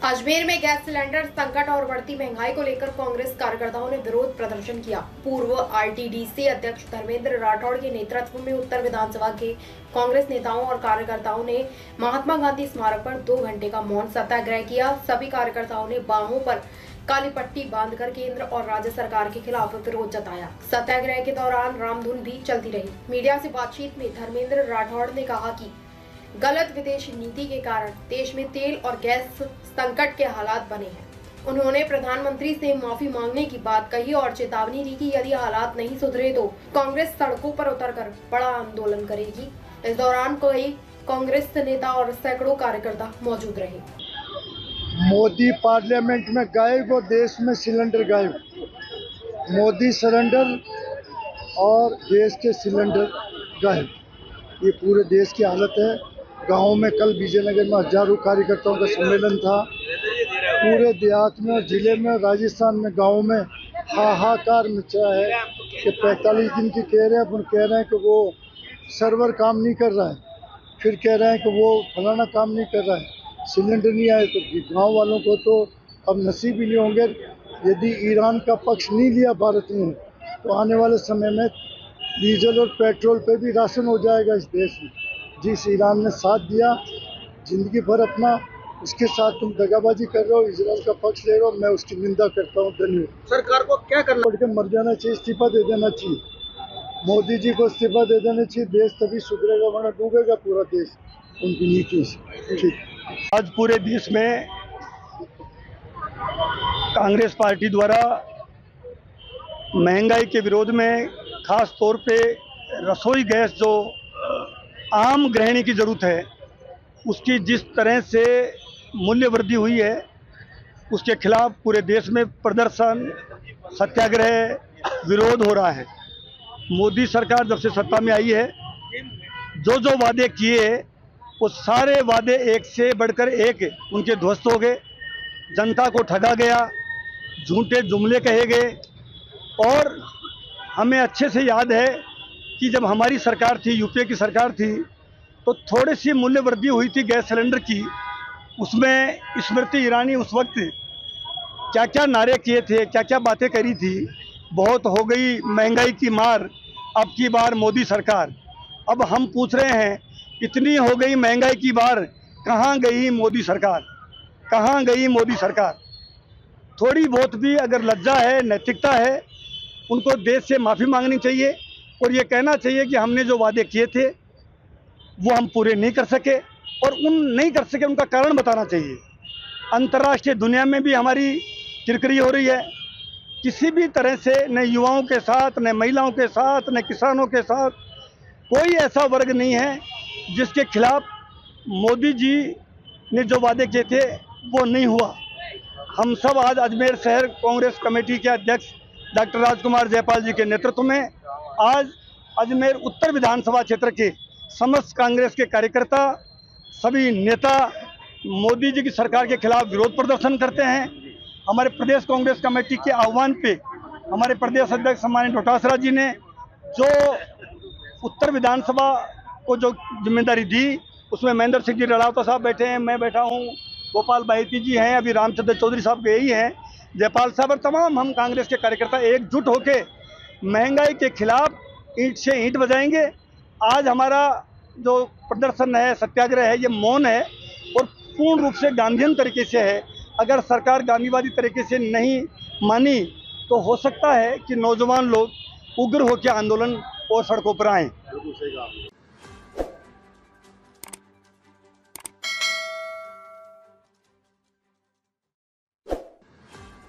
अजमेर में gas cylinder संकट और बढ़ती महंगाई को लेकर कांग्रेस कार्यकर्ताओं ने विरोध प्रदर्शन किया। पूर्व आरटीडीसी अध्यक्ष धर्मेंद्र राठौड़ के नेतृत्व में उत्तर विधानसभा के कांग्रेस नेताओं और कार्यकर्ताओं ने महात्मा गांधी स्मारक पर 2 घंटे का मौन सत्याग्रह किया। सभी कार्यकर्ताओं ने बाहों पर काली पट्टी बांधकर केंद्र और राज्य सरकार के खिलाफ विरोध जताया। सत्याग्रह के दौरान रामधुन भी चलती रही। मीडिया से बातचीत में धर्मेंद्र राठौड़ ने कहा कि गलत विदेश नीति के कारण देश में तेल और गैस संकट के हालात बने हैं। उन्होंने प्रधानमंत्री से माफी मांगने की बात कही और चेतावनी दी कि यदि हालात नहीं सुधरे तो कांग्रेस सड़कों पर उतरकर बड़ा आंदोलन करेगी। इस दौरान कई कांग्रेस नेता और सैकड़ों कार्यकर्ता मौजूद रहे। मोदी पार्लियामेंट में गायब और देश में सिलेंडर गायब। मोदी सरेंडर और देश के सिलेंडर गायब। ये पूरे देश की हालत है। गाँव में कल विजयनगर में हजारों कार्यकर्ताओं का सम्मेलन था। पूरे देहात में, जिले में, राजस्थान में, गाँव में हाहाकार मचा है कि 45 दिन की कह रहे हैं, अपन कह रहे हैं कि वो सर्वर काम नहीं कर रहा है, फिर कह रहे हैं कि वो फलाना काम नहीं कर रहा है, सिलेंडर नहीं आए। तो गाँव वालों को तो अब नसीब ही नहीं होंगे। यदि ईरान का पक्ष नहीं लिया भारत ने तो आने वाले समय में डीजल और पेट्रोल पे भी राशन हो जाएगा इस देश में। जिस ईरान ने साथ दिया जिंदगी भर अपना, उसके साथ तुम दगाबाजी कर रहे हो, इजराइल का पक्ष ले रहे हो, मैं उसकी निंदा करता हूँ। धन्यवाद। सरकार को क्या करना बढ़ के मर जाना चाहिए, इस्तीफा दे देना चाहिए। मोदी जी को इस्तीफा दे देना चाहिए। देश तभी सुधरेगा, वरना डूबेगा पूरा देश उनकी नीति से। ठीक। आज पूरे देश में कांग्रेस पार्टी द्वारा महंगाई के विरोध में खास तौर पे रसोई गैस जो आम गृहिणी की ज़रूरत है, उसकी जिस तरह से मूल्य वृद्धि हुई है, उसके खिलाफ पूरे देश में प्रदर्शन, सत्याग्रह, विरोध हो रहा है। मोदी सरकार जब से सत्ता में आई है, जो जो वादे किए वो सारे वादे एक से बढ़कर एक उनके ध्वस्त हो गए। जनता को ठगा गया, झूठे जुमले कहे गए। और हमें अच्छे से याद है कि जब हमारी सरकार थी, यूपीए की सरकार थी, तो थोड़ी सी मूल्य वृद्धि हुई थी गैस सिलेंडर की। उसमें स्मृति ईरानी उस वक्त क्या क्या नारे किए थे, क्या क्या बातें करी थी। बहुत हो गई महंगाई की मार, अब की बार मोदी सरकार। अब हम पूछ रहे हैं, इतनी हो गई महंगाई की बार, कहाँ गई मोदी सरकार? कहाँ गई मोदी सरकार? थोड़ी बहुत भी अगर लज्जा है, नैतिकता है, उनको देश से माफ़ी मांगनी चाहिए और ये कहना चाहिए कि हमने जो वादे किए थे वो हम पूरे नहीं कर सके, और नहीं कर सके उनका कारण बताना चाहिए। अंतर्राष्ट्रीय दुनिया में भी हमारी किरकिरी हो रही है। किसी भी तरह से न युवाओं के साथ, न महिलाओं के साथ, न किसानों के साथ कोई ऐसा वर्ग नहीं है जिसके खिलाफ मोदी जी ने जो वादे किए थे वो नहीं हुआ। हम सब आज अजमेर शहर कांग्रेस कमेटी के अध्यक्ष डॉक्टर राजकुमार जयपाल जी के नेतृत्व में आज अजमेर उत्तर विधानसभा क्षेत्र के समस्त कांग्रेस के कार्यकर्ता, सभी नेता मोदी जी की सरकार के खिलाफ विरोध प्रदर्शन करते हैं। हमारे प्रदेश कांग्रेस कमेटी के आह्वान पे हमारे प्रदेश अध्यक्ष सम्मानित डोटासरा जी ने जो उत्तर विधानसभा को जो जिम्मेदारी दी, उसमें महेंद्र सिंह जी रड़ावता साहब बैठे हैं, मैं बैठा हूँ, गोपाल बाहिती जी हैं, अभी रामचंद्र चौधरी साहब गए ही हैं, जयपाल साहब, और तमाम हम कांग्रेस के कार्यकर्ता एकजुट होकर महंगाई के खिलाफ ईंट से ईंट बजाएंगे। आज हमारा जो प्रदर्शन है, सत्याग्रह है, ये मौन है और पूर्ण रूप से गांधीयन तरीके से है। अगर सरकार गांधीवादी तरीके से नहीं मानी तो हो सकता है कि नौजवान लोग उग्र होकर आंदोलन और सड़कों पर आएं।